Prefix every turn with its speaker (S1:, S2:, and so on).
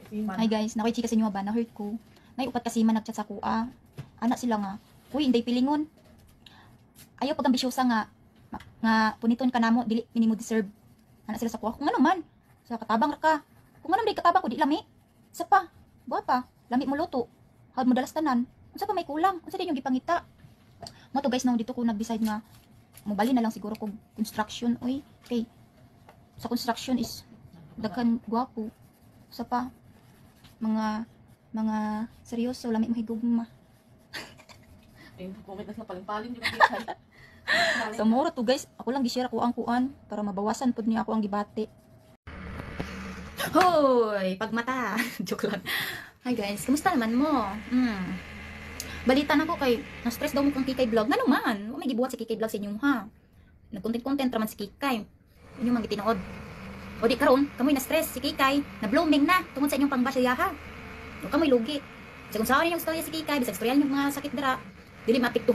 S1: Hi guys, nakichika sa inyo ba na hurt ko. Nay upat kasi man nagchat sa kuha. Anak sila nga. Uy, inday pilingon. Ayaw pag ambisyosa nga puniton ka namo dili minimo deserve. Anak sila sa kuha. Kung ano man, sa katabang ra ka. Kung ano man katabang ko di lami. Sa pa, guwapa, lami mo luto. Hawad mo dalas tanan. Unsa pa may kulang? Unsa din yung gipangita? Mo to guys, nang dito ko nag-decide nga mobali na lang siguro kog construction. Uy, okay. Sa construction is daghan guwapo. Sa pa mga seryoso lami mo higugma.
S2: Comment na sa paling-paling di ba kita.
S1: Sa mura to guys, ako lang gi-share ko ang kuan para mabawasan pud niya ako ang gibati. Hoy, pagmata. Joke lang. Hi guys, kumusta naman mo? Balita na ko kay na-stress daw mo kang Kikay vlog. Ngano man? Wa may gibuhat si Kikay vlog sa inyo ha. Nag-content raman si Kikay. Inyo man gitinood. O di karon, kamoy na-stress si Kikay, na blooming na tungod sa inyong pangbasya ha. O kamoy lugi. Sa kung saan inyong storya si Kikay, bisag storya niyo mga sakit dira, dili mapiktuhan.